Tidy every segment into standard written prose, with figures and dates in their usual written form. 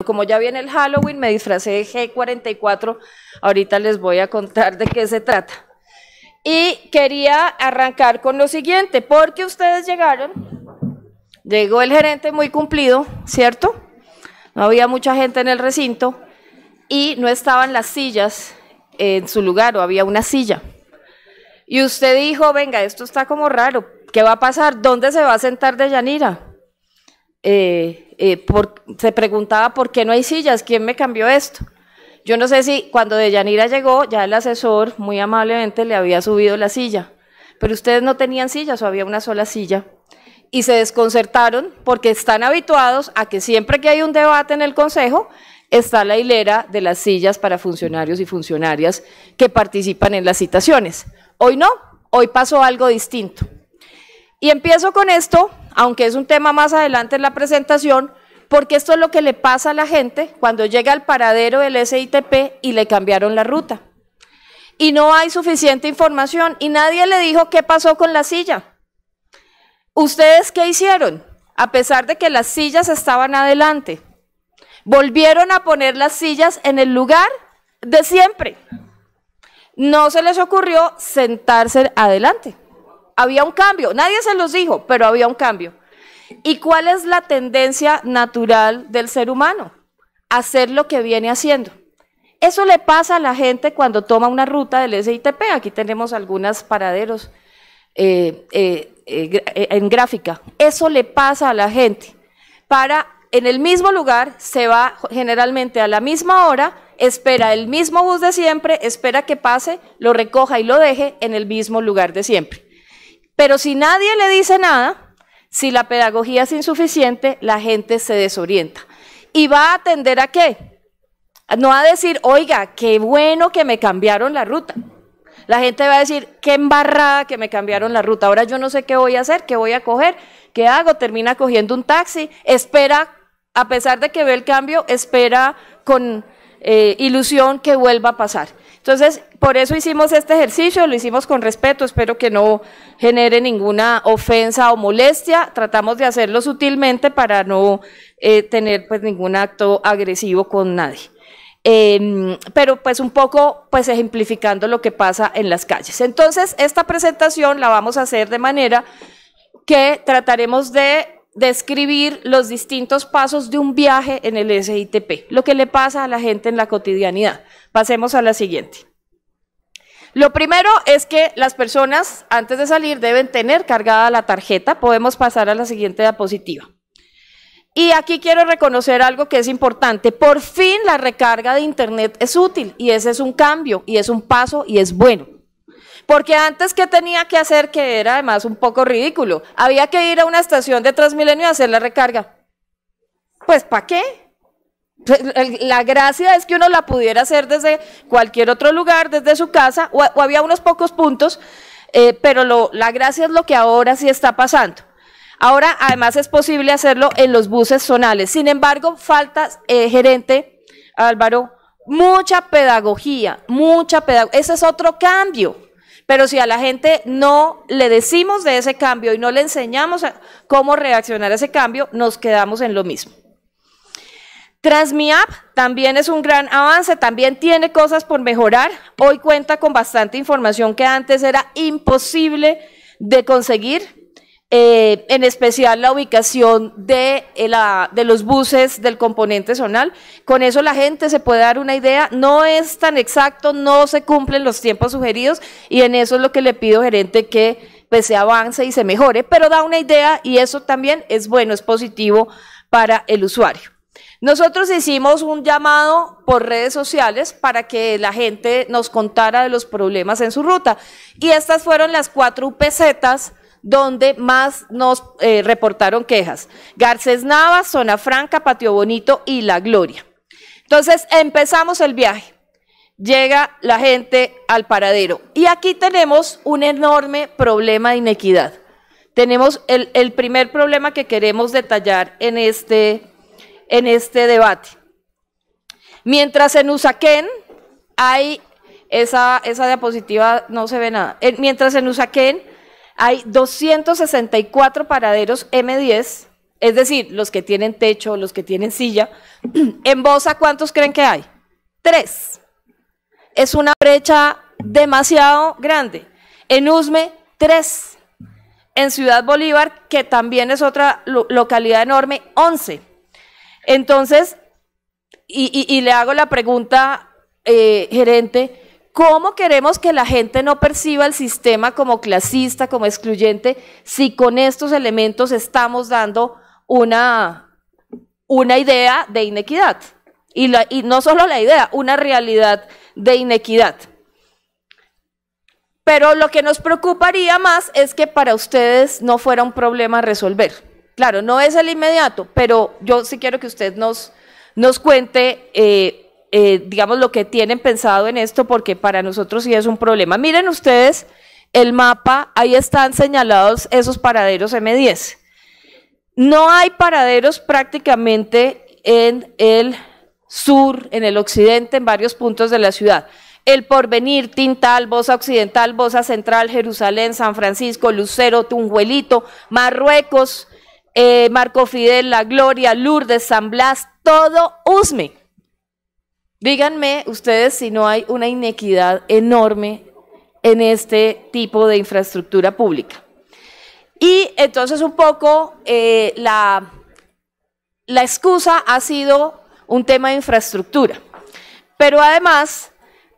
Como ya viene el Halloween, me disfracé de G44, ahorita les voy a contar de qué se trata. Y quería arrancar con lo siguiente, porque ustedes llegó el gerente muy cumplido, ¿cierto? No había mucha gente en el recinto y no estaban las sillas en su lugar, o había una silla. Y usted dijo, venga, esto está como raro, ¿qué va a pasar? ¿Dónde se va a sentar Deyanira? Se preguntaba por qué no hay sillas, ¿quién me cambió esto? Yo no sé si cuando Deyanira llegó, ya el asesor muy amablemente le había subido la silla, pero ustedes no tenían sillas o había una sola silla y se desconcertaron porque están habituados a que siempre que hay un debate en el consejo está la hilera de las sillas para funcionarios y funcionarias que participan en las citaciones. Hoy no, hoy pasó algo distinto. Y empiezo con esto, aunque es un tema más adelante en la presentación, porque esto es lo que le pasa a la gente cuando llega al paradero del SITP y le cambiaron la ruta. Y no hay suficiente información y nadie le dijo qué pasó con la silla. ¿Ustedes qué hicieron? A pesar de que las sillas estaban adelante, volvieron a poner las sillas en el lugar de siempre. No se les ocurrió sentarse adelante. Había un cambio, nadie se los dijo, pero había un cambio. ¿Y cuál es la tendencia natural del ser humano? Hacer lo que viene haciendo. Eso le pasa a la gente cuando toma una ruta del SITP. Aquí tenemos algunos paraderos en gráfica. Eso le pasa a la gente. En el mismo lugar, se va generalmente a la misma hora, espera el mismo bus de siempre, espera que pase, lo recoja y lo deje en el mismo lugar de siempre. Pero si nadie le dice nada, si la pedagogía es insuficiente, la gente se desorienta. ¿Y va a atender a qué? No a decir, oiga, qué bueno que me cambiaron la ruta. La gente va a decir, qué embarrada que me cambiaron la ruta. Ahora yo no sé qué voy a hacer, qué voy a coger, qué hago. Termina cogiendo un taxi, espera, a pesar de que ve el cambio, espera con ilusión que vuelva a pasar. Entonces, por eso hicimos este ejercicio, lo hicimos con respeto, espero que no genere ninguna ofensa o molestia, tratamos de hacerlo sutilmente para no tener pues ningún acto agresivo con nadie. Pero pues un poco pues ejemplificando lo que pasa en las calles. Entonces, esta presentación la vamos a hacer de manera que trataremos de describir los distintos pasos de un viaje en el SITP, lo que le pasa a la gente en la cotidianidad. Pasemos a la siguiente. Lo primero es que las personas antes de salir deben tener cargada la tarjeta. Podemos pasar a la siguiente diapositiva. Y aquí quiero reconocer algo que es importante. Por fin la recarga de internet es útil y ese es un cambio y es un paso y es bueno. Porque antes, ¿qué tenía que hacer? Que era además un poco ridículo. Había que ir a una estación de Transmilenio a hacer la recarga. Pues, ¿para qué? La gracia es que uno la pudiera hacer desde cualquier otro lugar, desde su casa, o había unos pocos puntos, pero la gracia es lo que ahora sí está pasando. Ahora, además, es posible hacerlo en los buses zonales. Sin embargo, falta, gerente Álvaro, mucha pedagogía. Ese es otro cambio. Pero si a la gente no le decimos de ese cambio y no le enseñamos cómo reaccionar a ese cambio, nos quedamos en lo mismo. TransmiApp también es un gran avance, también tiene cosas por mejorar. Hoy cuenta con bastante información que antes era imposible de conseguir, en especial la ubicación de los buses del componente zonal. Con eso la gente se puede dar una idea, no es tan exacto, no se cumplen los tiempos sugeridos y en eso es lo que le pido, gerente, que pues se avance y se mejore, pero da una idea y eso también es bueno, es positivo para el usuario. Nosotros hicimos un llamado por redes sociales para que la gente nos contara de los problemas en su ruta y estas fueron las 4 UPZs donde más nos reportaron quejas: Garcés Navas, Zona Franca, Patio Bonito y La Gloria. Entonces empezamos el viaje, llega la gente al paradero y aquí tenemos un enorme problema de inequidad. Tenemos el primer problema que queremos detallar en este debate. Mientras en Usaquén hay, esa diapositiva no se ve nada, mientras en Usaquén hay 264 paraderos M10 es decir, los que tienen techo, los que tienen silla. En Bosa, ¿cuántos creen que hay? 3. Es una brecha demasiado grande. En Usme, 3. En Ciudad Bolívar, que también es otra localidad enorme, 11. Entonces, y le hago la pregunta, gerente, ¿cómo queremos que la gente no perciba el sistema como clasista, como excluyente, si con estos elementos estamos dando una idea de inequidad? Y no solo la idea, una realidad de inequidad. Pero lo que nos preocuparía más es que para ustedes no fuera un problema resolver. Claro, no es el inmediato, pero yo sí quiero que usted nos cuente, digamos, lo que tienen pensado en esto, porque para nosotros sí es un problema. Miren ustedes el mapa, ahí están señalados esos paraderos M10. No hay paraderos prácticamente en el sur, en el occidente, en varios puntos de la ciudad. El Porvenir, Tintal, Bosa Occidental, Bosa Central, Jerusalén, San Francisco, Lucero, Tunjuelito, Marruecos, Marco Fidel, La Gloria, Lourdes, San Blas, todo Usme. Díganme ustedes si no hay una inequidad enorme en este tipo de infraestructura pública. Y entonces un poco la excusa ha sido un tema de infraestructura, pero además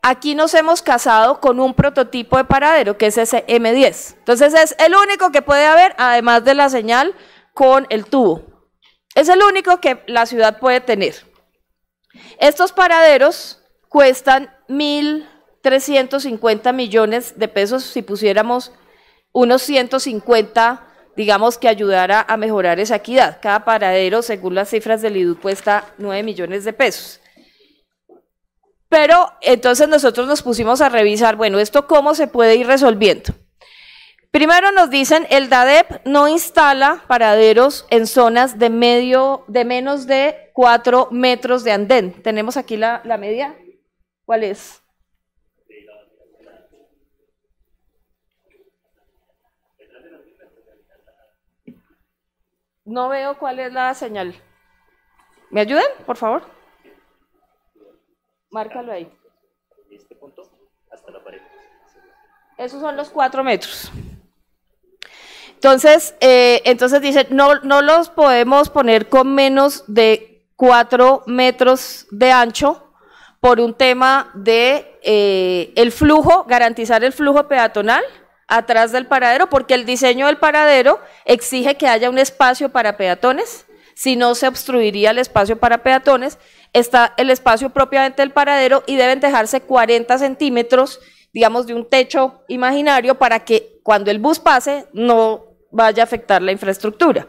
aquí nos hemos casado con un prototipo de paradero que es ese M10. Entonces es el único que puede haber, además de la señal con el tubo. Es el único que la ciudad puede tener. Estos paraderos cuestan 1.350 millones de pesos si pusiéramos unos 150, digamos, que ayudara a mejorar esa equidad. Cada paradero, según las cifras del IDU, cuesta 9 millones de pesos. Pero entonces nosotros nos pusimos a revisar, bueno, ¿esto cómo se puede ir resolviendo? Primero nos dicen, el DADEP no instala paraderos en zonas de menos de 4 metros de andén. ¿Tenemos aquí la media? ¿Cuál es? No veo cuál es la señal. ¿Me ayudan, por favor? Márcalo ahí. Este punto hasta la pared. Esos son los 4 metros. Entonces dicen, no los podemos poner con menos de 4 metros de ancho por un tema de el flujo, garantizar el flujo peatonal atrás del paradero, porque el diseño del paradero exige que haya un espacio para peatones, si no se obstruiría el espacio para peatones. Está el espacio propiamente del paradero y deben dejarse 40 centímetros, digamos, de un techo imaginario para que cuando el bus pase no vaya a afectar la infraestructura.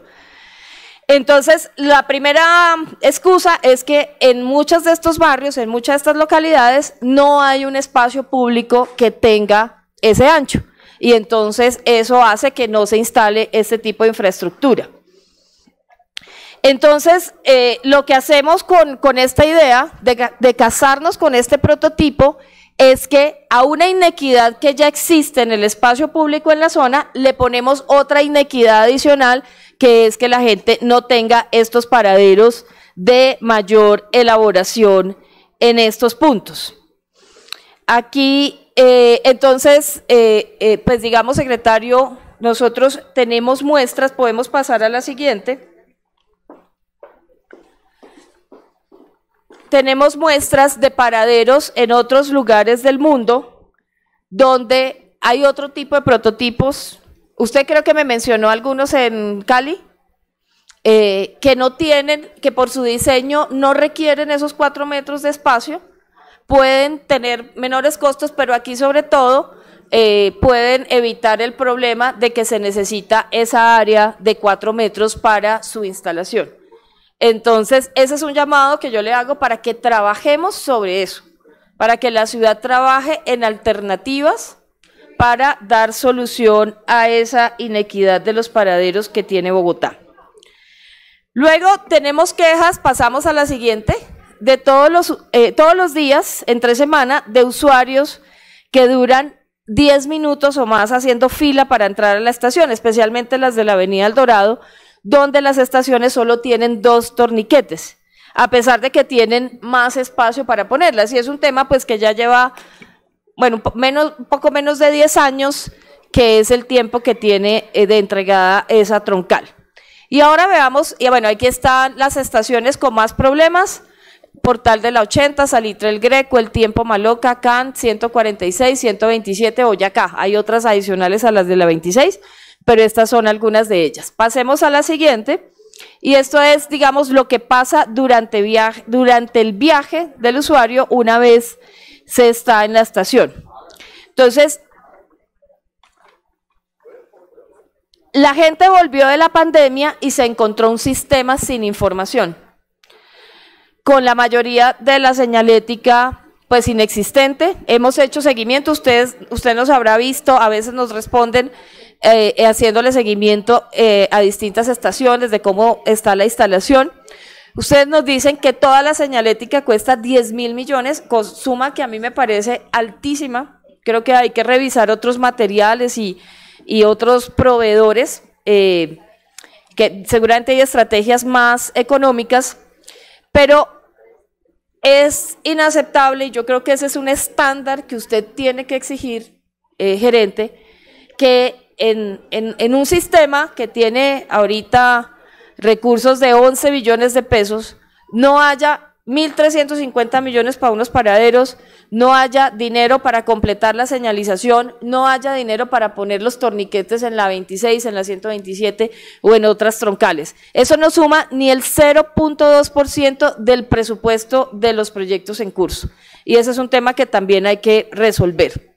Entonces, la primera excusa es que en muchos de estos barrios, en muchas de estas localidades, no hay un espacio público que tenga ese ancho, y entonces eso hace que no se instale este tipo de infraestructura. Entonces, lo que hacemos con esta idea de casarnos con este prototipo es que a una inequidad que ya existe en el espacio público en la zona, le ponemos otra inequidad adicional, que es que la gente no tenga estos paraderos de mayor elaboración en estos puntos. Aquí, entonces, pues digamos, secretario, nosotros tenemos muestras, podemos pasar a la siguiente. Tenemos muestras de paraderos en otros lugares del mundo donde hay otro tipo de prototipos. Usted creo que me mencionó algunos en Cali, que no tienen, que por su diseño no requieren esos 4 metros de espacio, pueden tener menores costos, pero aquí sobre todo pueden evitar el problema de que se necesita esa área de 4 metros para su instalación. Entonces, ese es un llamado que yo le hago para que trabajemos sobre eso, para que la ciudad trabaje en alternativas para dar solución a esa inequidad de los paraderos que tiene Bogotá. Luego tenemos quejas, pasamos a la siguiente, de todos los días, entre semana, de usuarios que duran 10 minutos o más haciendo fila para entrar a la estación, especialmente las de la Avenida El Dorado, donde las estaciones solo tienen 2 torniquetes, a pesar de que tienen más espacio para ponerlas. Y es un tema pues que ya lleva, bueno, un poco menos de 10 años, que es el tiempo que tiene de entregada esa troncal. Y ahora veamos, y bueno, aquí están las estaciones con más problemas: Portal de la 80, Salitre El Greco, El Tiempo Maloca, CAN 146, 127, Boyacá. Hay otras adicionales a las de la 26, pero estas son algunas de ellas. Pasemos a la siguiente, y esto es, digamos, lo que pasa durante el viaje del usuario una vez se está en la estación. Entonces, la gente volvió de la pandemia y se encontró un sistema sin información, con la mayoría de la señalética pues inexistente. Hemos hecho seguimiento, usted nos habrá visto, a veces nos responden haciéndole seguimiento a distintas estaciones de cómo está la instalación. Ustedes nos dicen que toda la señalética cuesta 10.000 millones, suma que a mí me parece altísima. Creo que hay que revisar otros materiales y otros proveedores, que seguramente hay estrategias más económicas, pero es inaceptable, y yo creo que ese es un estándar que usted tiene que exigir, gerente, que en un sistema que tiene ahorita recursos de 11 billones de pesos, no haya 1.350 millones para unos paraderos, no haya dinero para completar la señalización, no haya dinero para poner los torniquetes en la 26, en la 127 o en otras troncales. Eso no suma ni el 0.2% del presupuesto de los proyectos en curso. Y ese es un tema que también hay que resolver.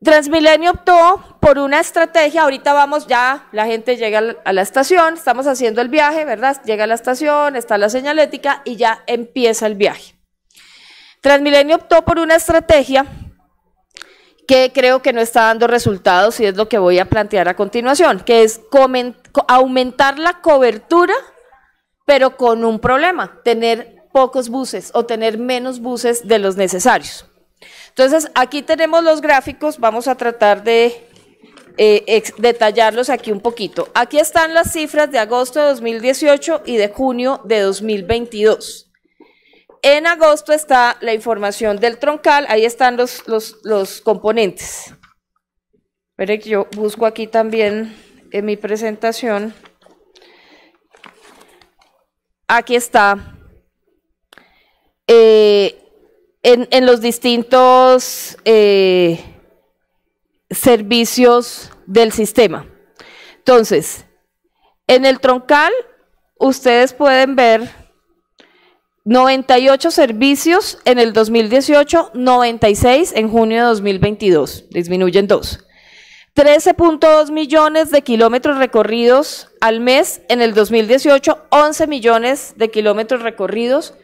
Transmilenio optó por una estrategia, ahorita vamos, ya la gente llega a la estación, estamos haciendo el viaje, ¿verdad? Llega a la estación, está la señalética y ya empieza el viaje. Transmilenio optó por una estrategia que creo que no está dando resultados, y es lo que voy a plantear a continuación, que es aumentar la cobertura, pero con un problema: tener pocos buses o tener menos buses de los necesarios. Entonces, aquí tenemos los gráficos, vamos a tratar de detallarlos aquí un poquito. Aquí están las cifras de agosto de 2018 y de junio de 2022. En agosto está la información del troncal, ahí están los componentes. Esperen que yo busco aquí también en mi presentación. Aquí está. En los distintos servicios del sistema. Entonces, en el troncal ustedes pueden ver 98 servicios en el 2018, 96 en junio de 2022, disminuyen 2. 13.2 millones de kilómetros recorridos al mes en el 2018, 11 millones de kilómetros recorridos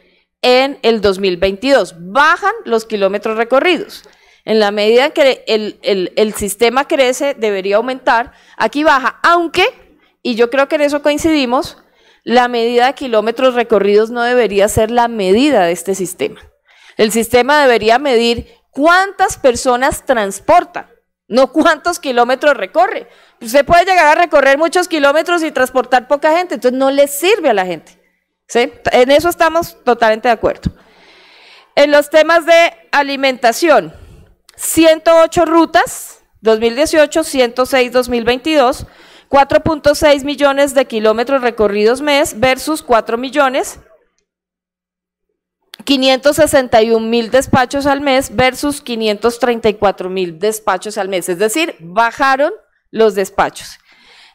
en el 2022. Bajan los kilómetros recorridos. En la medida que el sistema crece, debería aumentar. Aquí baja, aunque, y yo creo que en eso coincidimos, la medida de kilómetros recorridos no debería ser la medida de este sistema. El sistema debería medir cuántas personas transporta, no cuántos kilómetros recorre. Usted puede llegar a recorrer muchos kilómetros y transportar poca gente, entonces no le sirve a la gente. ¿Sí? En eso estamos totalmente de acuerdo. En los temas de alimentación, 108 rutas, 2018, 106, 2022, 4.6 millones de kilómetros recorridos mes versus 4 millones, 561.000 despachos al mes versus 534.000 despachos al mes, es decir, bajaron los despachos.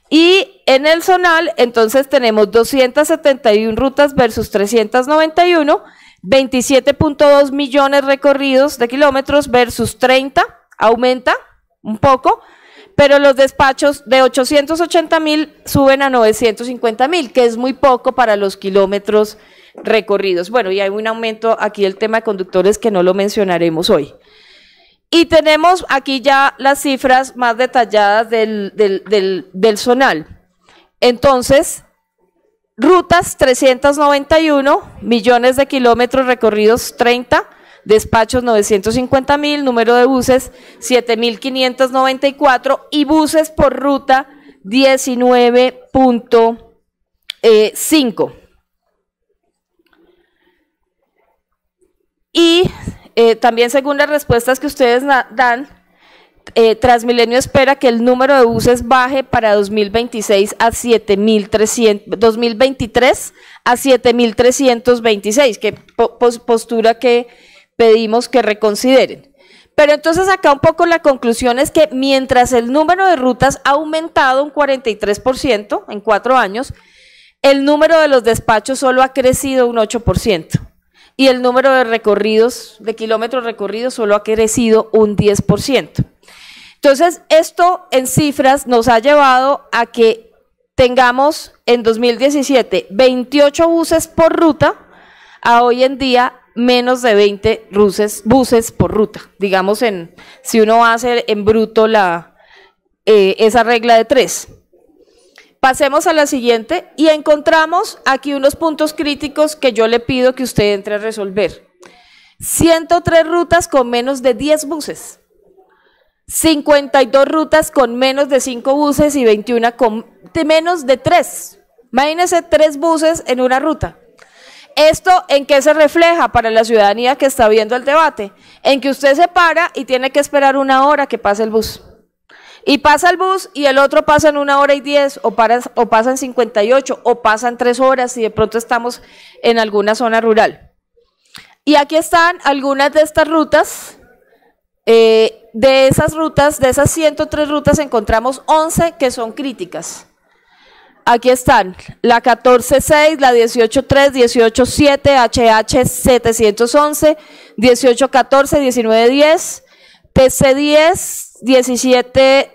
Y en el zonal, entonces tenemos 271 rutas versus 391, 27.2 millones recorridos de kilómetros versus 30, aumenta un poco, pero los despachos de 880.000 suben a 950.000, que es muy poco para los kilómetros recorridos. Bueno, y hay un aumento aquí del tema de conductores que no lo mencionaremos hoy. Y tenemos aquí ya las cifras más detalladas del zonal. Entonces, rutas 391, millones de kilómetros recorridos 30, despachos 950.000, número de buses 7.594 y buses por ruta 19.5. Y también según las respuestas que ustedes dan, Transmilenio espera que el número de buses baje para 2026 a 7.300, 2023 a 7.326, que postura que pedimos que reconsideren. Pero entonces acá un poco la conclusión es que mientras el número de rutas ha aumentado un 43% en 4 años, el número de los despachos solo ha crecido un 8%. Y el número de recorridos, de kilómetros recorridos, solo ha crecido un 10%. Entonces, esto en cifras nos ha llevado a que tengamos en 2017 28 buses por ruta, a hoy en día menos de 20 buses por ruta. Digamos, si uno hace en bruto esa regla de 3. Pasemos a la siguiente y encontramos aquí unos puntos críticos que yo le pido que usted entre a resolver. 103 rutas con menos de 10 buses, 52 rutas con menos de 5 buses y 21 con menos de 3. Imagínense 3 buses en una ruta. ¿Esto en qué se refleja para la ciudadanía que está viendo el debate? En que usted se para y tiene que esperar 1 hora que pase el bus. Y pasa el bus y el otro pasa en 1 hora y 10, o pasan 58, o pasan 3 horas si de pronto estamos en alguna zona rural. Y aquí están algunas de estas rutas. De esas 103 rutas encontramos 11 que son críticas. Aquí están la 14.6, la 18.3, 18.7, HH 711, 18.14, 19.10, PC10, 17.2,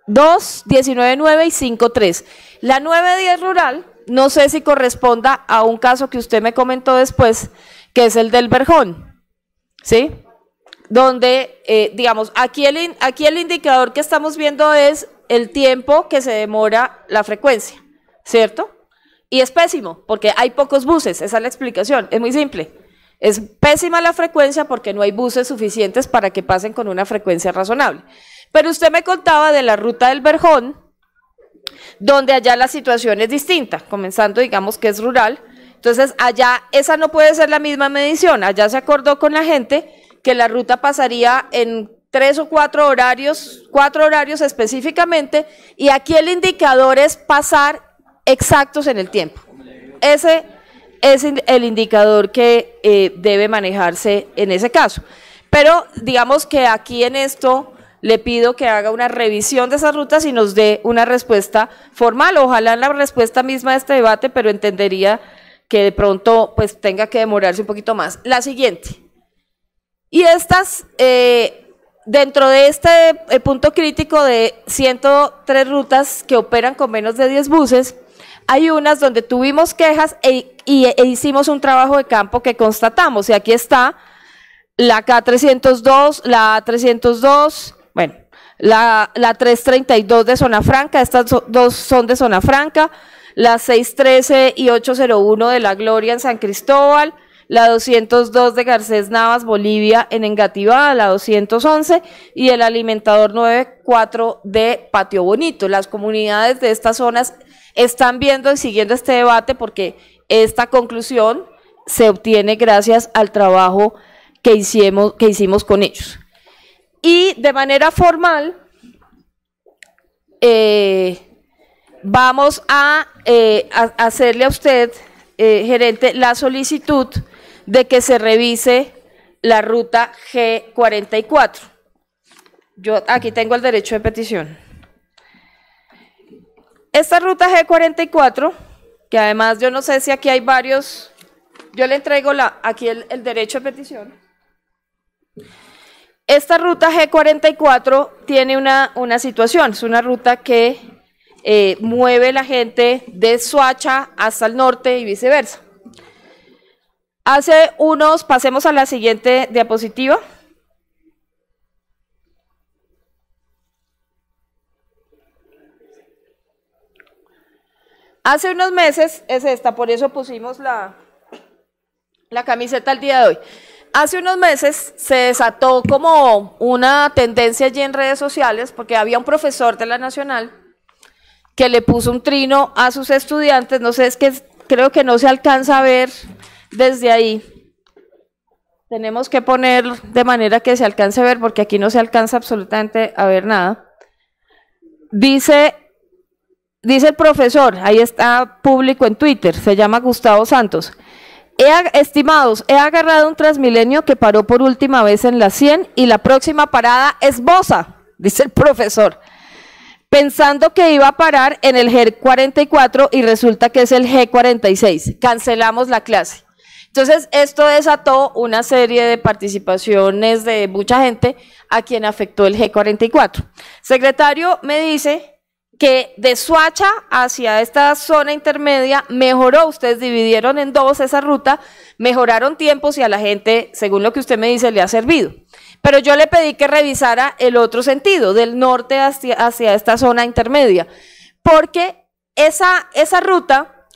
19.9 y 5.3. La 9.10 rural, no sé si corresponda a un caso que usted me comentó después, que es el del Verjón, ¿sí? Donde, digamos, aquí el indicador que estamos viendo es el tiempo que se demora la frecuencia, ¿cierto? Y es pésimo, porque hay pocos buses, esa es la explicación, es muy simple. Es pésima la frecuencia porque no hay buses suficientes para que pasen con una frecuencia razonable. Pero usted me contaba de la ruta del Verjón, donde allá la situación es distinta, comenzando, digamos, que es rural. Entonces, allá esa no puede ser la misma medición, allá se acordó con la gente que la ruta pasaría en 3 o 4 horarios, 4 horarios específicamente, y aquí el indicador es pasar exactos en el tiempo. Ese es el indicador que debe manejarse en ese caso. Pero digamos que aquí en esto le pido que haga una revisión de esas rutas y nos dé una respuesta formal, ojalá en la respuesta misma de este debate, pero entendería que de pronto pues tenga que demorarse un poquito más. La siguiente. Y estas, dentro de este punto crítico de 103 rutas que operan con menos de 10 buses, hay unas donde tuvimos quejas e hicimos un trabajo de campo que constatamos. Y aquí está la K302, la A302, bueno, la 332 de Zona Franca, estas dos son de Zona Franca, la 613 y 801 de La Gloria en San Cristóbal, la 202 de Garcés Navas, Bolivia, en Engativá, la 211, y el alimentador 94 de Patio Bonito. Las comunidades de estas zonas están viendo y siguiendo este debate porque esta conclusión se obtiene gracias al trabajo que hicimos con ellos. Y de manera formal, vamos a hacerle a usted, gerente, la solicitud de que se revise la ruta G44. Yo aquí tengo el derecho de petición. Esta ruta G44, que además yo no sé si aquí hay varios, yo le entrego aquí el derecho de petición. Esta ruta G44 tiene una situación, es una ruta que mueve la gente de Soacha hasta el norte y viceversa. Pasemos a la siguiente diapositiva. Hace unos meses, es esta, por eso pusimos la camiseta el día de hoy. Hace unos meses se desató como una tendencia allí en redes sociales, porque había un profesor de la Nacional que le puso un trino a sus estudiantes. No sé, es que creo que no se alcanza a ver desde ahí. Tenemos que poner de manera que se alcance a ver, porque aquí no se alcanza absolutamente a ver nada. Dice el profesor, ahí está público en Twitter, se llama Gustavo Santos. Estimados, he agarrado un Transmilenio que paró por última vez en la 100 y la próxima parada es Bosa, dice el profesor, pensando que iba a parar en el G44 y resulta que es el G46. Cancelamos la clase. Entonces, esto desató una serie de participaciones de mucha gente a quien afectó el G44. Secretario me dice que de Soacha hacia esta zona intermedia mejoró, ustedes dividieron en dos esa ruta, mejoraron tiempos y a la gente, según lo que usted me dice, le ha servido. Pero yo le pedí que revisara el otro sentido, del norte hacia esta zona intermedia, porque esa ruta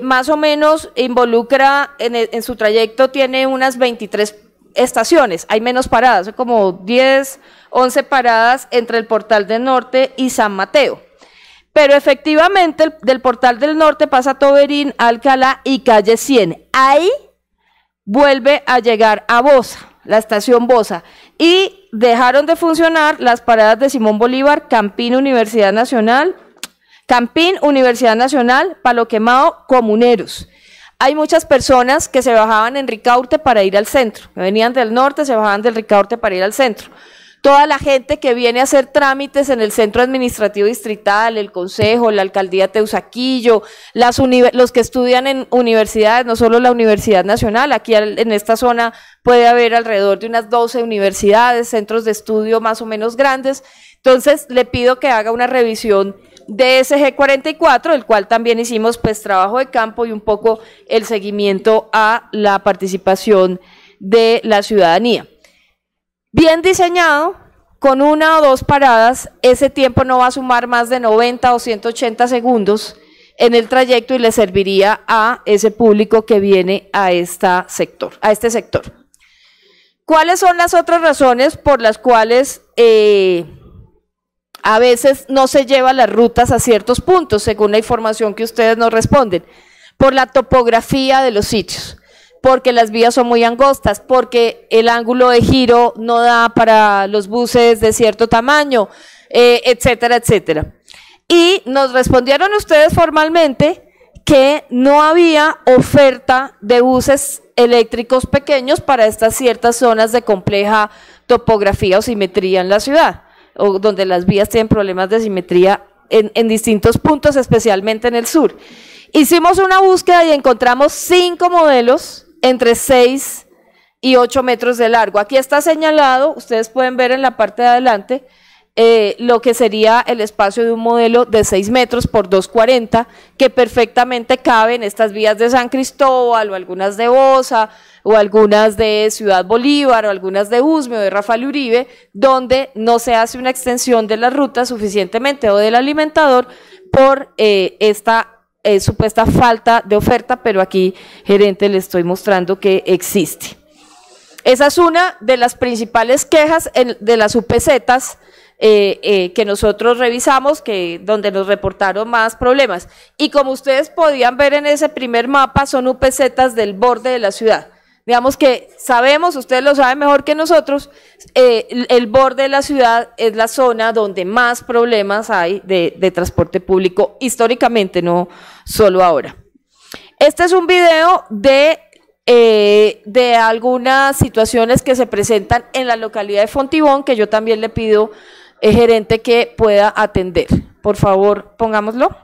más o menos involucra, en su trayecto tiene unas 23 estaciones, hay menos paradas, son como 10, 11 paradas entre el Portal del Norte y San Mateo. Pero efectivamente del Portal del Norte pasa Toberín, Alcalá y Calle 100. Ahí vuelve a llegar a Bosa, la estación Bosa, y dejaron de funcionar las paradas de Simón Bolívar, Campín, Universidad Nacional, Palo Quemado, Comuneros. Hay muchas personas que se bajaban en Ricaurte para ir al centro, que venían del norte, se bajaban del Ricaurte para ir al centro. Toda la gente que viene a hacer trámites en el Centro Administrativo Distrital, el Consejo, la Alcaldía Teusaquillo, los que estudian en universidades, no solo la Universidad Nacional, aquí en esta zona puede haber alrededor de unas 12 universidades, centros de estudio más o menos grandes. Entonces, le pido que haga una revisión de ese G44, el cual también hicimos pues trabajo de campo y un poco el seguimiento a la participación de la ciudadanía. Bien diseñado, con una o dos paradas, ese tiempo no va a sumar más de 90 o 180 segundos en el trayecto y le serviría a ese público que viene a este sector. ¿Cuáles son las otras razones por las cuales a veces no se llevan las rutas a ciertos puntos, según la información que ustedes nos responden? Por la topografía de los sitios, porque las vías son muy angostas, porque el ángulo de giro no da para los buses de cierto tamaño, etcétera, etcétera. Y nos respondieron ustedes formalmente que no había oferta de buses eléctricos pequeños para estas ciertas zonas de compleja topografía o simetría en la ciudad, o donde las vías tienen problemas de simetría en distintos puntos, especialmente en el sur. Hicimos una búsqueda y encontramos 5 modelos entre 6 y 8 metros de largo. Aquí está señalado, ustedes pueden ver en la parte de adelante, lo que sería el espacio de un modelo de 6 metros por 2,40, que perfectamente cabe en estas vías de San Cristóbal, o algunas de Bosa, o algunas de Ciudad Bolívar, o algunas de Usme, o de Rafael Uribe, donde no se hace una extensión de la ruta suficientemente, o del alimentador, por esta supuesta falta de oferta, pero aquí, gerente, le estoy mostrando que existe. Esa es una de las principales quejas de las UPZs que nosotros revisamos, donde nos reportaron más problemas. Y como ustedes podían ver en ese primer mapa, son UPZs del borde de la ciudad. Digamos que sabemos, ustedes lo saben mejor que nosotros, el borde de la ciudad es la zona donde más problemas hay de transporte público históricamente, no solo ahora. Este es un video de algunas situaciones que se presentan en la localidad de Fontibón, que yo también le pido, gerente, que pueda atender. Por favor, pongámoslo.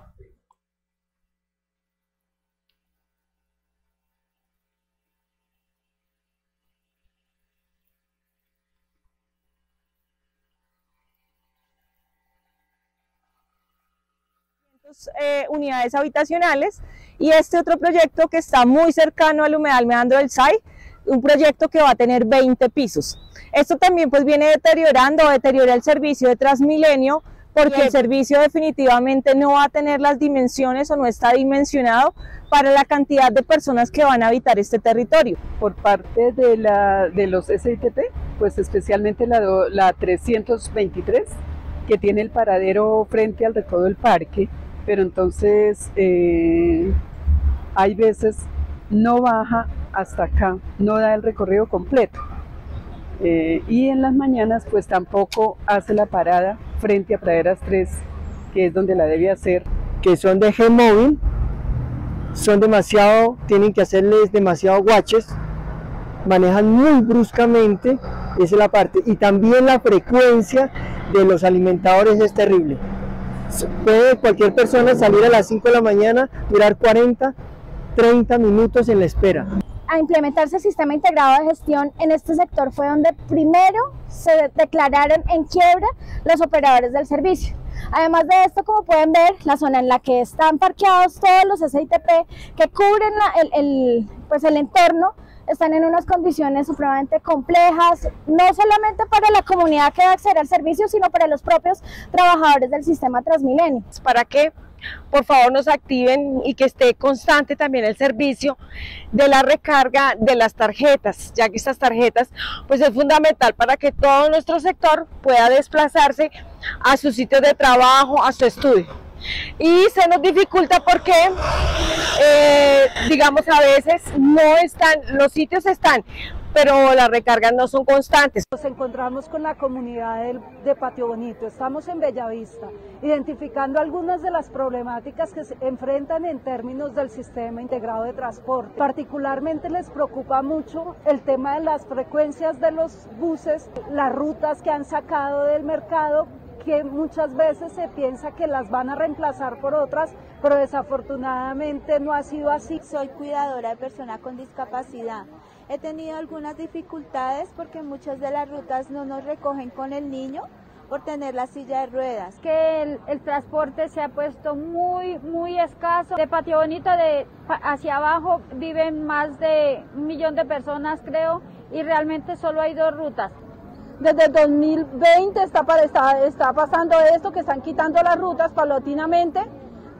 Unidades habitacionales, y este otro proyecto que está muy cercano al humedal Meandro del SAI, un proyecto que va a tener 20 pisos. Esto también pues viene deteriora el servicio de Transmilenio, porque el servicio definitivamente no va a tener las dimensiones, o no está dimensionado para la cantidad de personas que van a habitar este territorio. Por parte de los SITP, pues especialmente la 323, que tiene el paradero frente al Recodo del Parque, pero entonces hay veces no baja hasta acá, no da el recorrido completo. Y en las mañanas pues tampoco hace la parada frente a Praderas 3, que es donde la debe hacer. Que son de G-Móvil, son demasiado, tienen que hacerles demasiado guaches, manejan muy bruscamente, esa es la parte. Y también la frecuencia de los alimentadores es terrible. Puede cualquier persona salir a las 5 de la mañana, durar 40, 30 minutos en la espera. A implementarse el sistema integrado de gestión en este sector fue donde primero se declararon en quiebra los operadores del servicio. Además de esto, como pueden ver, la zona en la que están parqueados todos los SITP que cubren el entorno están en unas condiciones supremamente complejas, no solamente para la comunidad que va a acceder al servicio, sino para los propios trabajadores del sistema Transmilenio. Para que por favor nos activen y que esté constante también el servicio de la recarga de las tarjetas, ya que estas tarjetas pues es fundamental para que todo nuestro sector pueda desplazarse a sus sitios de trabajo, a su estudio. Y se nos dificulta porque digamos a veces no están, los sitios están, pero las recargas no son constantes. Nos encontramos con la comunidad de Patio Bonito, estamos en Bellavista, identificando algunas de las problemáticas que se enfrentan en términos del sistema integrado de transporte. Particularmente les preocupa mucho el tema de las frecuencias de los buses, las rutas que han sacado del mercado, que muchas veces se piensa que las van a reemplazar por otras, pero desafortunadamente no ha sido así. Soy cuidadora de personas con discapacidad. He tenido algunas dificultades porque muchas de las rutas no nos recogen con el niño por tener la silla de ruedas. Que el transporte se ha puesto muy escaso. De Patio Bonito hacia abajo viven más de 1 millón de personas, creo, y realmente solo hay 2 rutas. Desde 2020 está pasando esto, que están quitando las rutas paulatinamente,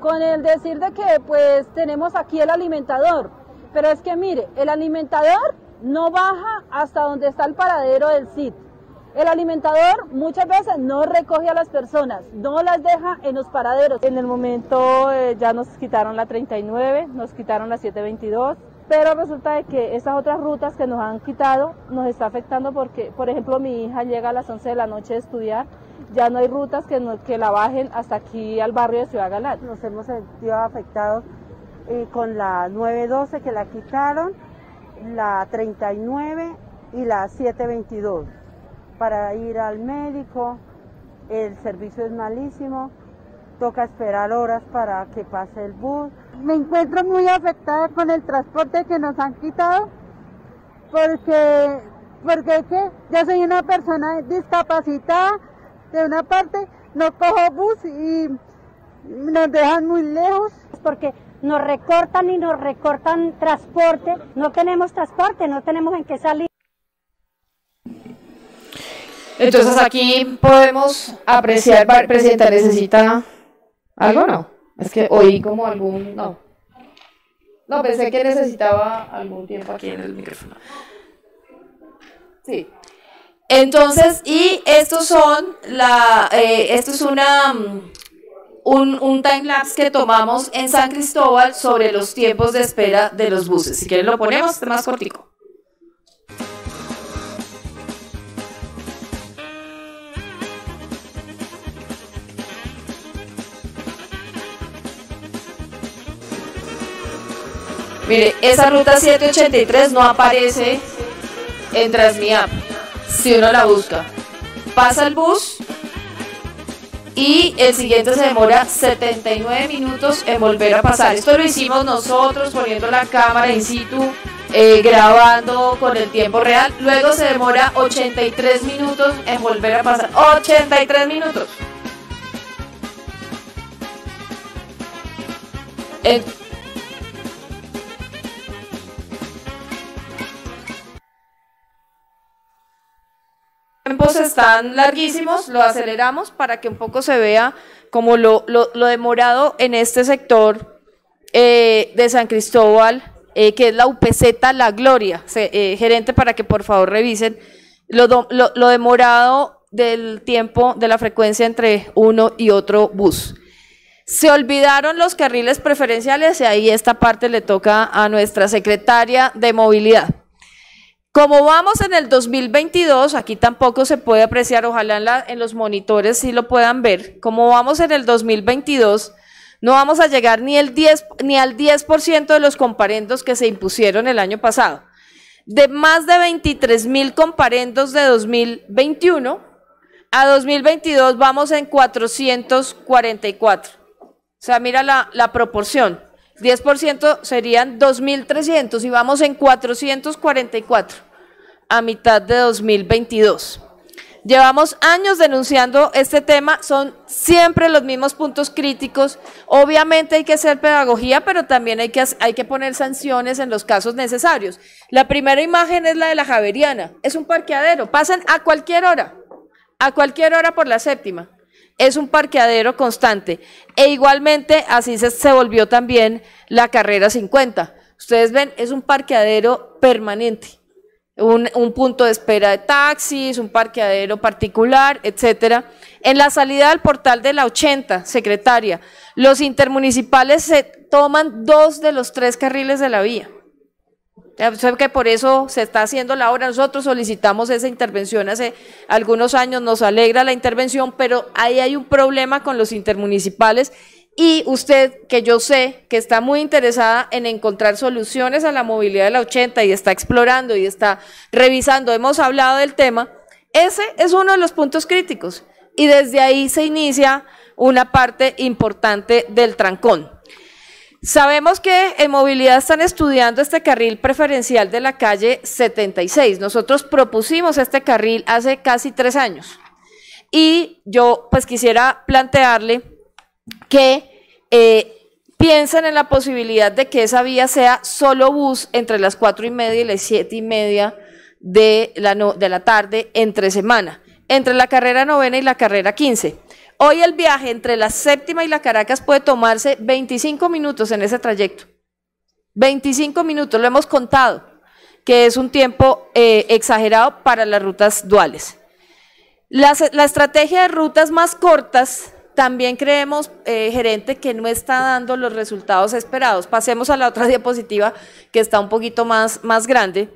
con el decir de que pues tenemos aquí el alimentador. Pero es que mire, el alimentador no baja hasta donde está el paradero del SIT. El alimentador muchas veces no recoge a las personas, no las deja en los paraderos. En el momento ya nos quitaron la 39, nos quitaron la 722. Pero resulta de que esas otras rutas que nos han quitado nos está afectando porque, por ejemplo, mi hija llega a las 11 de la noche a estudiar, ya no hay rutas que la bajen hasta aquí al barrio de Ciudad Galán. Nos hemos sentido afectados con la 912 que la quitaron, la 39 y la 722. Para ir al médico, el servicio es malísimo, toca esperar horas para que pase el bus. Me encuentro muy afectada con el transporte que nos han quitado, porque yo soy una persona discapacitada, de una parte no cojo bus y nos dejan muy lejos. Porque nos recortan y nos recortan transporte, no tenemos transporte, no tenemos en qué salir. Entonces aquí podemos apreciar, Presidenta, ¿necesita algo? No, es que oí como algún, no, pensé que necesitaba algún tiempo aquí en el micrófono. Sí. Entonces, y estos son esto es un timelapse que tomamos en San Cristóbal sobre los tiempos de espera de los buses. Si quieren lo ponemos, es más cortico. Mire, esa ruta 783 no aparece en Transmiap, si uno la busca. Pasa el bus y el siguiente se demora 79 minutos en volver a pasar. Esto lo hicimos nosotros poniendo la cámara in situ, grabando con el tiempo real. Luego se demora 83 minutos en volver a pasar. 83 minutos. Tiempos están larguísimos, lo aceleramos para que un poco se vea como lo demorado en este sector de San Cristóbal, que es la UPZ La Gloria. Gerente, para que por favor revisen lo demorado del tiempo de la frecuencia entre uno y otro bus. Se olvidaron los carriles preferenciales y ahí esta parte le toca a nuestra secretaria de Movilidad. Como vamos en el 2022, aquí tampoco se puede apreciar, ojalá en los monitores sí lo puedan ver, como vamos en el 2022, no vamos a llegar ni al 10% de los comparendos que se impusieron el año pasado. De más de 23.000 comparendos de 2021 a 2022 vamos en 444. O sea, mira la proporción. 10% serían 2.300 y vamos en 444 a mitad de 2022. Llevamos años denunciando este tema, son siempre los mismos puntos críticos. Obviamente hay que hacer pedagogía, pero también hay que poner sanciones en los casos necesarios. La primera imagen es la de la Javeriana, es un parqueadero, pasan a cualquier hora por la séptima. Es un parqueadero constante. E igualmente así se volvió también la carrera 50. Ustedes ven, es un parqueadero permanente. Un punto de espera de taxis, un parqueadero particular, etcétera. En la salida del portal de la 80, secretaria, los intermunicipales se toman 2 de los 3 carriles de la vía. Sé que por eso se está haciendo la obra. Nosotros solicitamos esa intervención hace algunos años, nos alegra la intervención, pero ahí hay un problema con los intermunicipales. Y usted, que yo sé que está muy interesada en encontrar soluciones a la movilidad de la 80 y está explorando y está revisando, hemos hablado del tema, ese es uno de los puntos críticos y desde ahí se inicia una parte importante del trancón. Sabemos que en movilidad están estudiando este carril preferencial de la calle 76. Nosotros propusimos este carril hace casi 3 años y yo pues quisiera plantearle que piensen en la posibilidad de que esa vía sea solo bus entre las 4:30 y las 7:30 de la tarde entre semana, entre la carrera 9 y la carrera 15. Hoy el viaje entre la séptima y la Caracas puede tomarse 25 minutos en ese trayecto. 25 minutos, lo hemos contado, que es un tiempo exagerado para las rutas duales. La estrategia de rutas más cortas también creemos, gerente, que no está dando los resultados esperados. Pasemos a la otra diapositiva que está un poquito más grande.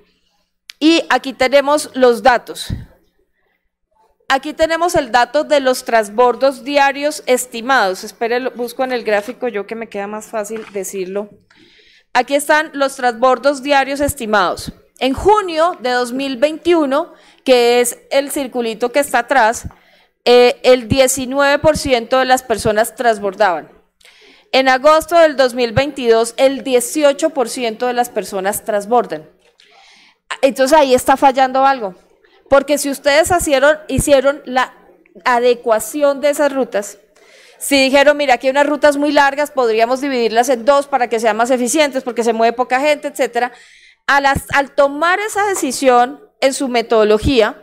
Y aquí tenemos los datos. Aquí tenemos el dato de los transbordos diarios estimados. Espere, busco en el gráfico yo que me queda más fácil decirlo. Aquí están los transbordos diarios estimados. En junio de 2021, que es el circulito que está atrás, el 19% de las personas transbordaban. En agosto del 2022, el 18% de las personas transbordan. Entonces ahí está fallando algo, porque si ustedes hicieron la adecuación de esas rutas, si dijeron, mira, aquí hay unas rutas muy largas, podríamos dividirlas en 2 para que sean más eficientes, porque se mueve poca gente, etcétera. Al tomar esa decisión en su metodología,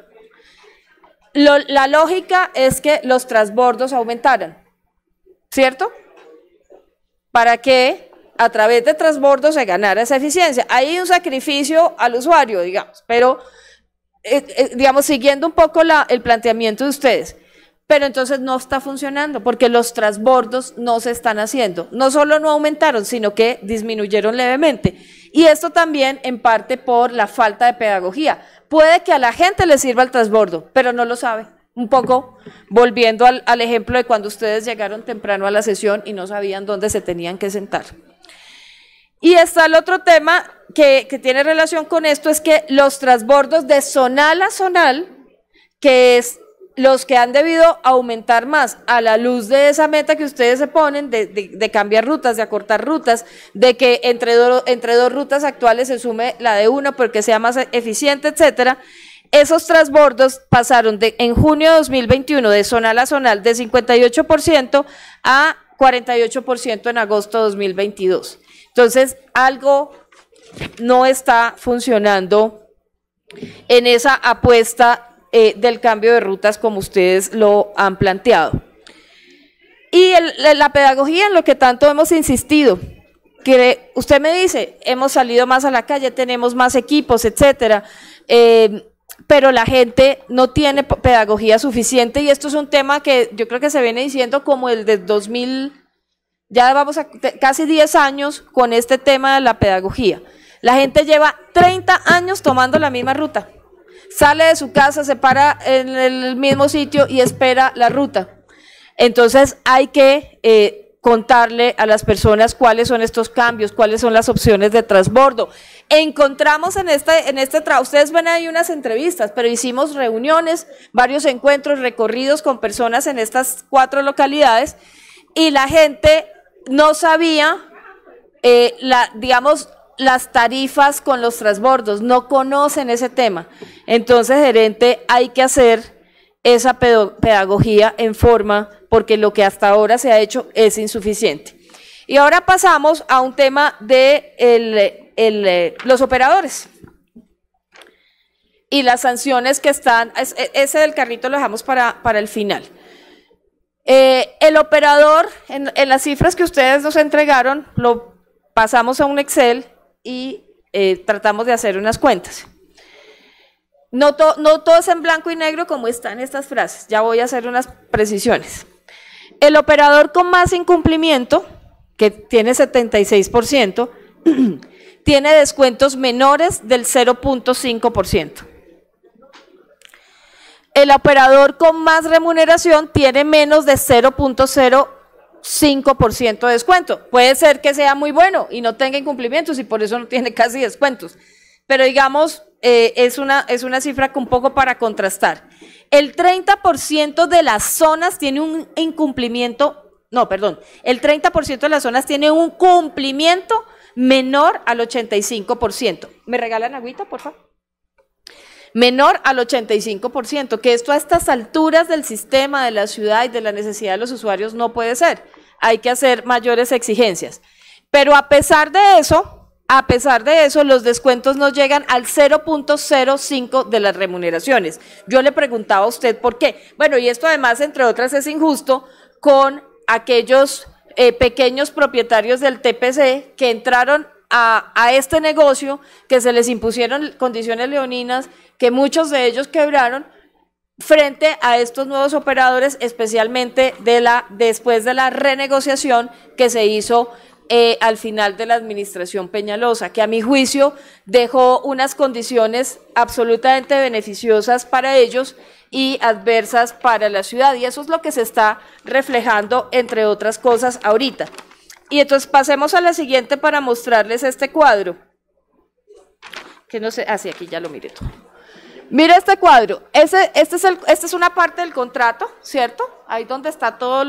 la lógica es que los transbordos aumentaran, ¿cierto? Para que a través de transbordos se ganara esa eficiencia. Hay un sacrificio al usuario, digamos, pero digamos, siguiendo un poco el planteamiento de ustedes, pero entonces no está funcionando porque los transbordos no se están haciendo. No solo no aumentaron, sino que disminuyeron levemente. Y esto también en parte por la falta de pedagogía. Puede que a la gente le sirva el transbordo, pero no lo sabe. Un poco volviendo al ejemplo de cuando ustedes llegaron temprano a la sesión y no sabían dónde se tenían que sentar. Y está el otro tema que tiene relación con esto, es que los transbordos de zonal a zonal, que es los que han debido aumentar más a la luz de esa meta que ustedes se ponen de cambiar rutas, de acortar rutas, de que entre dos rutas actuales se sume la de una porque sea más eficiente, etcétera. Esos transbordos pasaron en junio de 2021 de zonal a zonal de 58% a 48% en agosto de 2022. Entonces, algo no está funcionando en esa apuesta del cambio de rutas como ustedes lo han planteado. Y la pedagogía en lo que tanto hemos insistido, que usted me dice, hemos salido más a la calle, tenemos más equipos, etcétera, pero la gente no tiene pedagogía suficiente y esto es un tema que yo creo que se viene diciendo como el de 2000, Ya vamos a casi 10 años con este tema de la pedagogía. La gente lleva 30 años tomando la misma ruta. Sale de su casa, se para en el mismo sitio y espera la ruta. Entonces hay que contarle a las personas cuáles son estos cambios, cuáles son las opciones de transbordo. Encontramos en este trabajo, ustedes ven ahí unas entrevistas, pero hicimos reuniones, varios encuentros, recorridos con personas en estas 4 localidades y la gente no sabía, digamos, las tarifas con los transbordos, no conocen ese tema. Entonces, gerente, hay que hacer esa pedagogía en forma, porque lo que hasta ahora se ha hecho es insuficiente. Y ahora pasamos a un tema de los operadores y las sanciones que están, ese del carrito lo dejamos para el final. El operador, en las cifras que ustedes nos entregaron, lo pasamos a un Excel y tratamos de hacer unas cuentas. No todo es en blanco y negro como están estas frases, ya voy a hacer unas precisiones. El operador con más incumplimiento, que tiene 76%, tiene descuentos menores del 0.5%. El operador con más remuneración tiene menos de 0.05% de descuento. Puede ser que sea muy bueno y no tenga incumplimientos y por eso no tiene casi descuentos. Pero digamos, es una cifra un poco para contrastar. El 30% de las zonas tiene un incumplimiento, no, perdón, el 30% de las zonas tiene un cumplimiento menor al 85%. ¿Me regalan agüita, por favor? Menor al 85%, que esto a estas alturas del sistema, de la ciudad y de la necesidad de los usuarios no puede ser. Hay que hacer mayores exigencias. Pero a pesar de eso, los descuentos no llegan al 0.05 de las remuneraciones. Yo le preguntaba a usted por qué. Bueno, y esto además, entre otras, es injusto con aquellos pequeños propietarios del TPC que entraron a este negocio, que se les impusieron condiciones leoninas, que muchos de ellos quebraron frente a estos nuevos operadores, especialmente después de la renegociación que se hizo al final de la administración Peñalosa, que a mi juicio dejó unas condiciones absolutamente beneficiosas para ellos y adversas para la ciudad, y eso es lo que se está reflejando, entre otras cosas, ahorita. Y entonces pasemos a la siguiente para mostrarles este cuadro, que no sé, así aquí ya lo miré todo. Mira este cuadro, esta es una parte del contrato, ¿cierto? Ahí donde está todas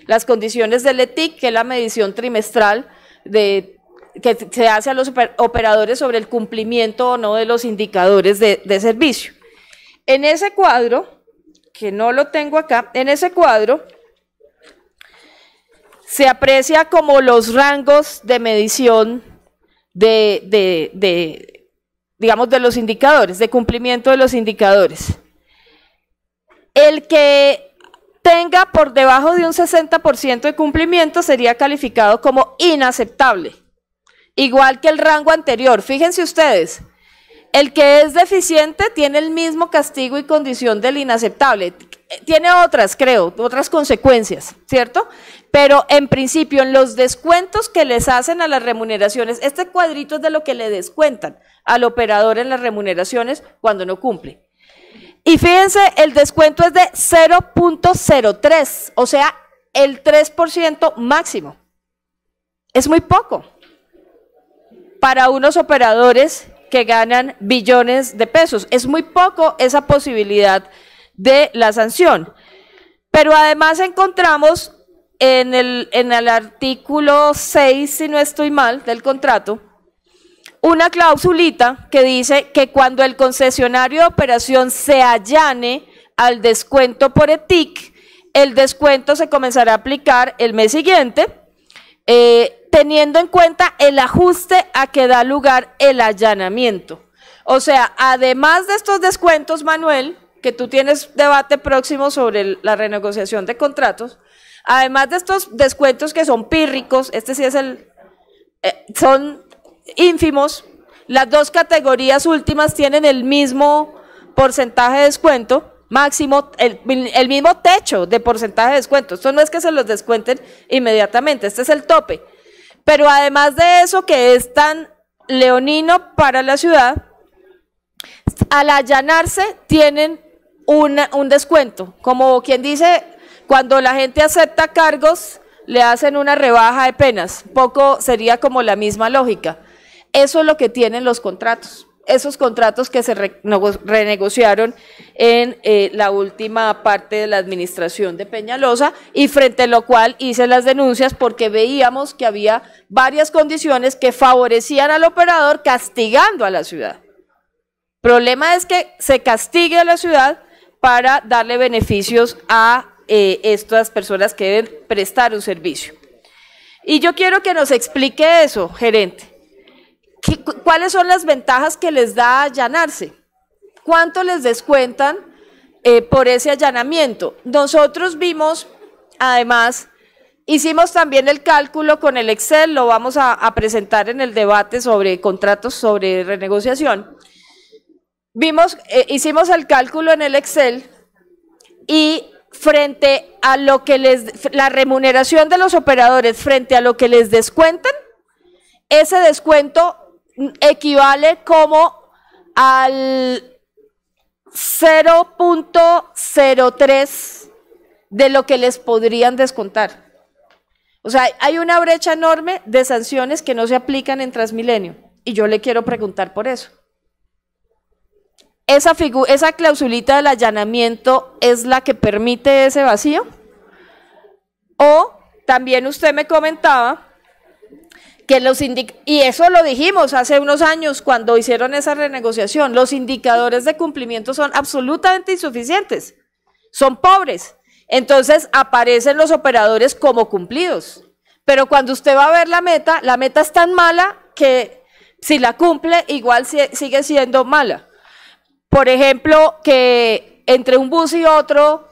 las condiciones del ETIC, que es la medición trimestral que se hace a los operadores sobre el cumplimiento o no de los indicadores de servicio. En ese cuadro, que no lo tengo acá, en ese cuadro se aprecia como los rangos de medición digamos, de los indicadores, de cumplimiento de los indicadores. El que tenga por debajo de un 60% de cumplimiento sería calificado como inaceptable, igual que el rango anterior. Fíjense ustedes, el que es deficiente tiene el mismo castigo y condición del inaceptable. Tiene otras consecuencias, ¿cierto? Pero en principio, en los descuentos que les hacen a las remuneraciones, este cuadrito es de lo que le descuentan al operador en las remuneraciones cuando no cumple. Y fíjense, el descuento es de 0.03, o sea, el 3% máximo. Es muy poco para unos operadores que ganan billones de pesos. Es muy poco esa posibilidad de la sanción. Pero además encontramos en el artículo 6, si no estoy mal, del contrato, una clausulita que dice que cuando el concesionario de operación se allane al descuento por ETIC, el descuento se comenzará a aplicar el mes siguiente, teniendo en cuenta el ajuste a que da lugar el allanamiento. O sea, además de estos descuentos, Manuel, que tú tienes debate próximo sobre la renegociación de contratos, además de estos descuentos que son pírricos, este sí es son ínfimos, las dos categorías últimas tienen el mismo porcentaje de descuento, máximo, el mismo techo de porcentaje de descuento. Esto no es que se los descuenten inmediatamente, este es el tope. Pero además de eso, que es tan leonino para la ciudad, al allanarse tienen un descuento. Como quien dice, cuando la gente acepta cargos, le hacen una rebaja de penas. Poco sería como la misma lógica. Eso es lo que tienen los contratos. Esos contratos que se renegociaron en la última parte de la administración de Peñalosa, y frente a lo cual hice las denuncias porque veíamos que había varias condiciones que favorecían al operador castigando a la ciudad. El problema es que se castigue a la ciudad para darle beneficios a estas personas que deben prestar un servicio. Y yo quiero que nos explique eso, gerente. ¿Cuáles son las ventajas que les da allanarse? ¿Cuánto les descuentan por ese allanamiento? Nosotros vimos, además, hicimos también el cálculo con el Excel, lo vamos a presentar en el debate sobre contratos sobre renegociación. Hicimos el cálculo en el Excel y frente a lo que la remuneración de los operadores frente a lo que les descuentan, ese descuento equivale como al 0.03 de lo que les podrían descontar. O sea, hay una brecha enorme de sanciones que no se aplican en Transmilenio, y yo le quiero preguntar por eso. ¿Esa clausulita del allanamiento es la que permite ese vacío? O también usted me comentaba que y eso lo dijimos hace unos años cuando hicieron esa renegociación, los indicadores de cumplimiento son absolutamente insuficientes, son pobres, entonces aparecen los operadores como cumplidos, pero cuando usted va a ver la meta es tan mala que si la cumple igual sigue siendo mala. Por ejemplo, que entre un bus y otro,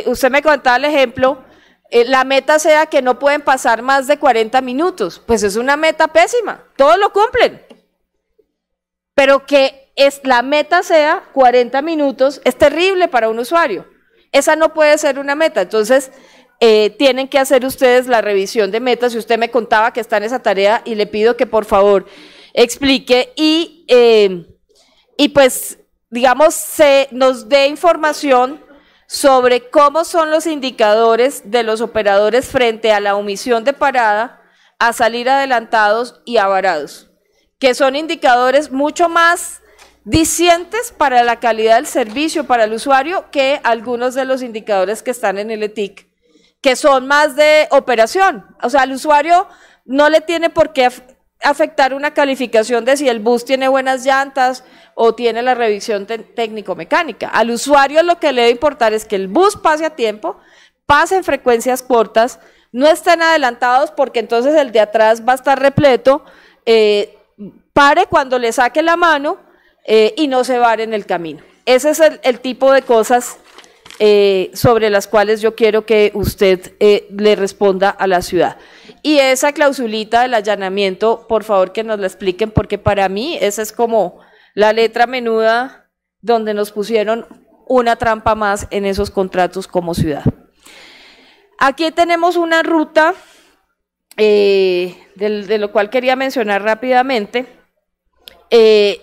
usted me contaba el ejemplo, la meta sea que no pueden pasar más de 40 minutos, pues es una meta pésima, todos lo cumplen, pero que la meta sea 40 minutos es terrible para un usuario, esa no puede ser una meta, entonces tienen que hacer ustedes la revisión de metas, y usted me contaba que está en esa tarea y le pido que por favor explique y pues digamos nos dé información sobre cómo son los indicadores de los operadores frente a la omisión de parada, a salir adelantados y a varados, que son indicadores mucho más dicientes para la calidad del servicio para el usuario que algunos de los indicadores que están en el ETIC, que son más de operación. O sea, al usuario no le tiene por qué afectar una calificación de si el bus tiene buenas llantas o tiene la revisión técnico-mecánica. Al usuario lo que le debe importar es que el bus pase a tiempo, pase en frecuencias cortas, no estén adelantados porque entonces el de atrás va a estar repleto, pare cuando le saque la mano y no se vare en el camino. Ese es el tipo de cosas sobre las cuales yo quiero que usted le responda a la ciudad. Y esa clausulita del allanamiento, por favor que nos la expliquen, porque para mí esa es como la letra menuda donde nos pusieron una trampa más en esos contratos como ciudad. Aquí tenemos una ruta de lo cual quería mencionar rápidamente, que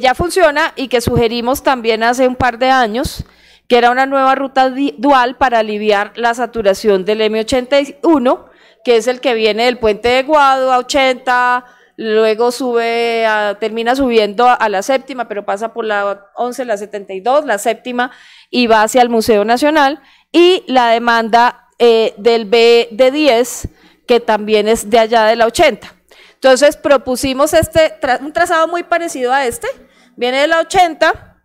ya funciona y que sugerimos también hace un par de años, que era una nueva ruta dual para aliviar la saturación del M81, que es el que viene del puente de Guado a 80, luego termina subiendo a la séptima, pero pasa por la 11, la 72, la séptima, y va hacia el Museo Nacional, y la demanda del B de 10, que también es de allá de la 80. Entonces propusimos un trazado muy parecido a este, viene de la 80,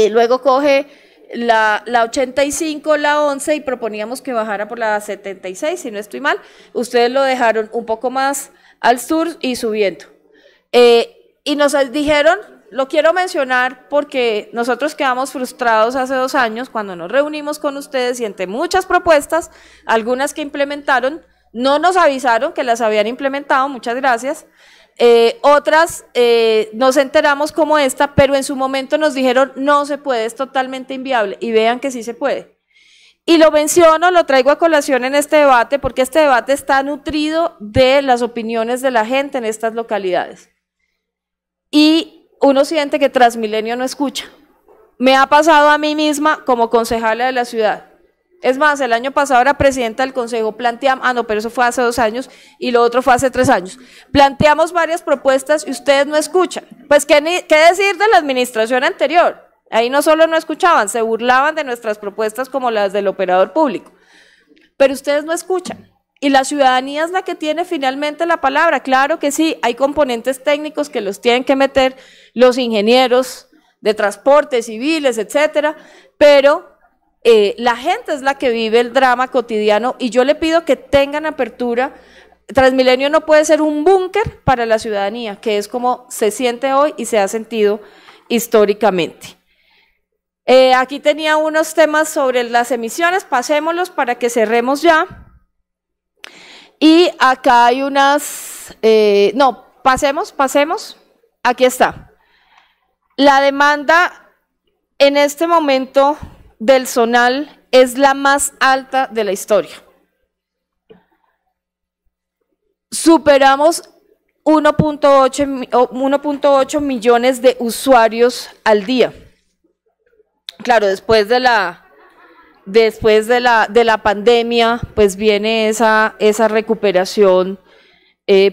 luego coge la 85, la 11 y proponíamos que bajara por la 76, si no estoy mal. Ustedes lo dejaron un poco más al sur y subiendo. Y nos dijeron, lo quiero mencionar porque nosotros quedamos frustrados hace 2 años cuando nos reunimos con ustedes y entre muchas propuestas, algunas que implementaron, no nos avisaron que las habían implementado, muchas gracias, otras nos enteramos como esta, pero en su momento nos dijeron no se puede, es totalmente inviable, y vean que sí se puede. Y lo menciono, lo traigo a colación en este debate, porque este debate está nutrido de las opiniones de la gente en estas localidades. Y uno siente que Transmilenio no escucha. Me ha pasado a mí misma como concejala de la ciudad. Es más, el año pasado era presidenta del consejo, planteamos, no, pero eso fue hace 2 años y lo otro fue hace 3 años. Planteamos varias propuestas y ustedes no escuchan. Pues, ¿qué decir de la administración anterior? Ahí no solo no escuchaban, se burlaban de nuestras propuestas como las del operador público. Pero ustedes no escuchan. Y la ciudadanía es la que tiene finalmente la palabra. Claro que sí, hay componentes técnicos que los tienen que meter los ingenieros de transporte, civiles, etcétera, pero la gente es la que vive el drama cotidiano y yo le pido que tengan apertura. Transmilenio no puede ser un búnker para la ciudadanía, que es como se siente hoy y se ha sentido históricamente. Aquí tenía unos temas sobre las emisiones, pasémoslos para que cerremos ya. Y acá hay unas, pasemos, aquí está. La demanda en este momento del zonal es la más alta de la historia. Superamos 1.8 millones de usuarios al día. Claro, después de la pandemia, pues viene esa recuperación,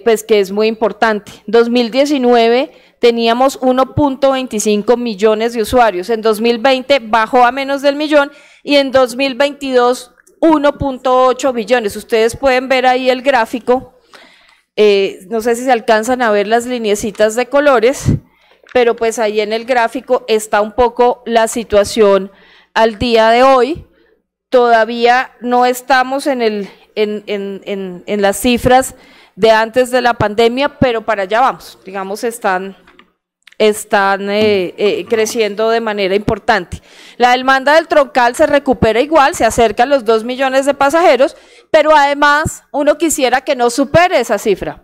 pues que es muy importante. 2019 teníamos 1.25 millones de usuarios, en 2020 bajó a menos del millón y en 2022 1.8 millones. Ustedes pueden ver ahí el gráfico, no sé si se alcanzan a ver las lineecitas de colores, pero pues ahí en el gráfico está un poco la situación al día de hoy. Todavía no estamos en las cifras de antes de la pandemia, pero para allá vamos, digamos, están creciendo de manera importante. La demanda del troncal se recupera igual, se acerca a los 2 millones de pasajeros, pero además uno quisiera que no supere esa cifra,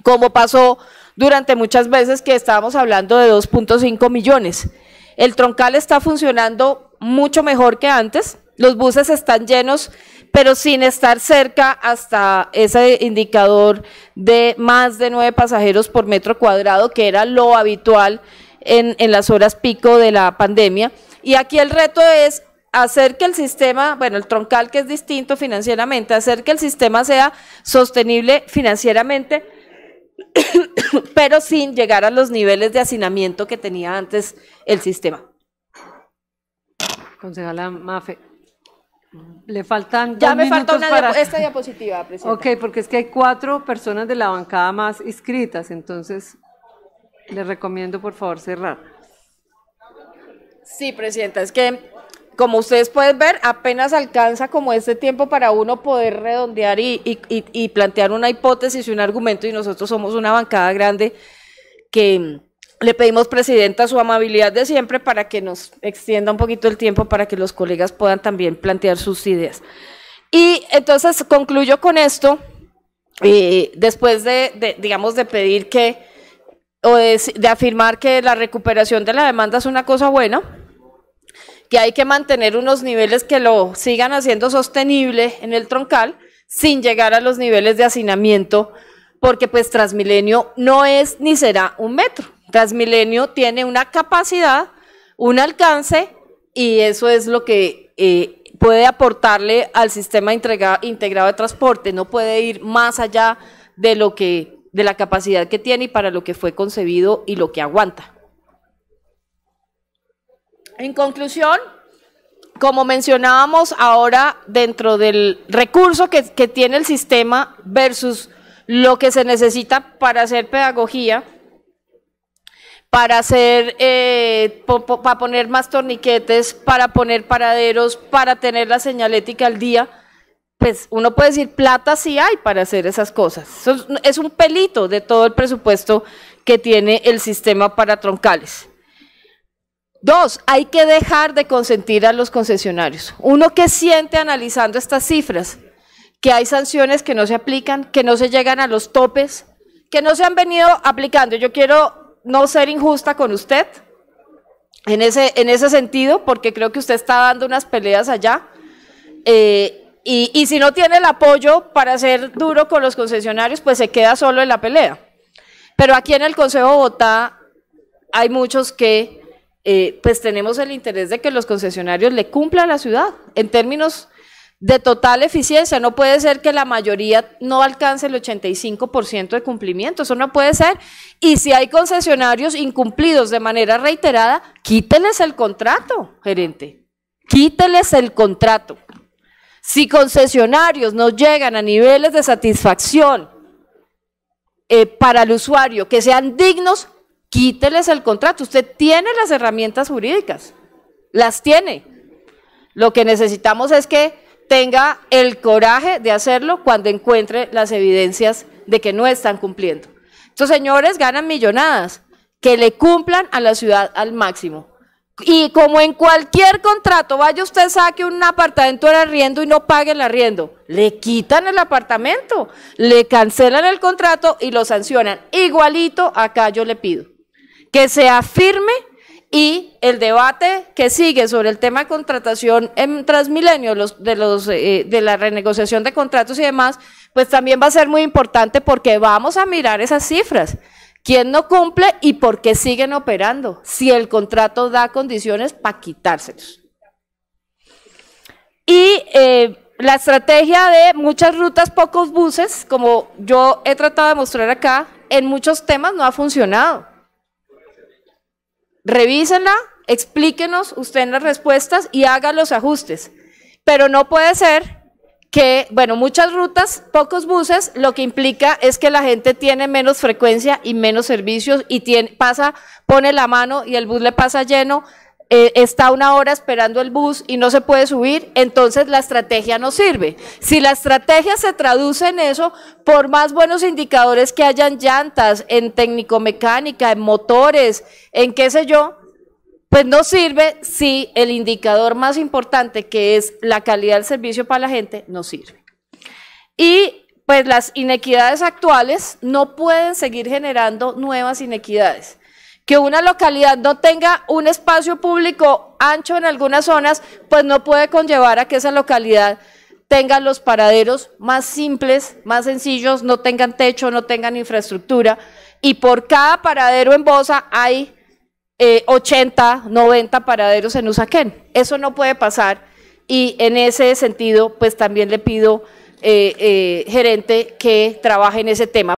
como pasó durante muchas veces que estábamos hablando de 2.5 millones. El troncal está funcionando mucho mejor que antes, los buses están llenos, pero sin estar cerca hasta ese indicador de más de 9 pasajeros por metro cuadrado, que era lo habitual en las horas pico de la pandemia. Y aquí el reto es hacer que el sistema, bueno, el troncal, que es distinto financieramente, hacer que el sistema sea sostenible financieramente, pero sin llegar a los niveles de hacinamiento que tenía antes el sistema. Concejala Mafe, le faltan ya 2 me falta minutos para esta diapositiva, presidenta. Ok, porque es que hay 4 personas de la bancada más inscritas, entonces le recomiendo por favor cerrar. Sí, presidenta, es que como ustedes pueden ver, apenas alcanza como este tiempo para uno poder redondear y plantear una hipótesis y un argumento, y nosotros somos una bancada grande que le pedimos, presidenta, su amabilidad de siempre para que nos extienda un poquito el tiempo para que los colegas puedan también plantear sus ideas. Y entonces concluyo con esto, después digamos, de pedir que, o de afirmar que la recuperación de la demanda es una cosa buena, que hay que mantener unos niveles que lo sigan haciendo sostenible en el troncal, sin llegar a los niveles de hacinamiento, porque pues Transmilenio no es ni será un metro. Transmilenio tiene una capacidad, un alcance, y eso es lo que puede aportarle al sistema integrado de transporte. No puede ir más allá de la capacidad que tiene y para lo que fue concebido y lo que aguanta. En conclusión, como mencionábamos ahora, dentro del recurso que tiene el sistema versus lo que se necesita para hacer pedagogía, para poner más torniquetes, para poner paraderos, para tener la señalética al día, pues uno puede decir plata sí hay para hacer esas cosas. Eso es un pelito de todo el presupuesto que tiene el sistema para troncales. 2, hay que dejar de consentir a los concesionarios. Uno que siente analizando estas cifras, que hay sanciones que no se aplican, que no se llegan a los topes, que no se han venido aplicando. Yo quiero no ser injusta con usted en ese sentido, porque creo que usted está dando unas peleas allá, y si no tiene el apoyo para ser duro con los concesionarios, pues se queda solo en la pelea. Pero aquí en el Consejo de Bogotá hay muchos que pues tenemos el interés de que los concesionarios le cumplan a la ciudad en términos de total eficiencia. No puede ser que la mayoría no alcance el 85% de cumplimiento, eso no puede ser. Y si hay concesionarios incumplidos de manera reiterada, quíteles el contrato, gerente, quíteles el contrato. Si concesionarios no llegan a niveles de satisfacción para el usuario que sean dignos, quíteles el contrato. Usted tiene las herramientas jurídicas, las tiene. Lo que necesitamos es que tenga el coraje de hacerlo cuando encuentre las evidencias de que no están cumpliendo. Estos señores ganan millonadas, que le cumplan a la ciudad al máximo. Y como en cualquier contrato, vaya usted, saque un apartamento de arriendo y no pague el arriendo, le quitan el apartamento, le cancelan el contrato y lo sancionan. Igualito acá yo le pido que sea firme, y el debate que sigue sobre el tema de contratación en Transmilenio, de la renegociación de contratos y demás, pues también va a ser muy importante, porque vamos a mirar esas cifras. ¿Quién no cumple y por qué siguen operando? Si el contrato da condiciones para quitárselos. Y la estrategia de muchas rutas, pocos buses, como yo he tratado de mostrar acá, en muchos temas no ha funcionado. Revísenla, explíquenos usted en las respuestas y haga los ajustes. Pero no puede ser que, bueno, muchas rutas, pocos buses, lo que implica es que la gente tiene menos frecuencia y menos servicios y pone la mano y el bus le pasa lleno, está una hora esperando el bus y no se puede subir, entonces la estrategia no sirve. Si la estrategia se traduce en eso, por más buenos indicadores que hayan llantas, en técnico-mecánica, en motores, en qué sé yo, pues no sirve si el indicador más importante, que es la calidad del servicio para la gente, no sirve. Y pues las inequidades actuales no pueden seguir generando nuevas inequidades. Que una localidad no tenga un espacio público ancho en algunas zonas, pues no puede conllevar a que esa localidad tenga los paraderos más simples, más sencillos, no tengan techo, no tengan infraestructura, y por cada paradero en Bosa hay 80, 90 paraderos en Usaquén. Eso no puede pasar, y en ese sentido, pues también le pido, gerente, que trabaje en ese tema.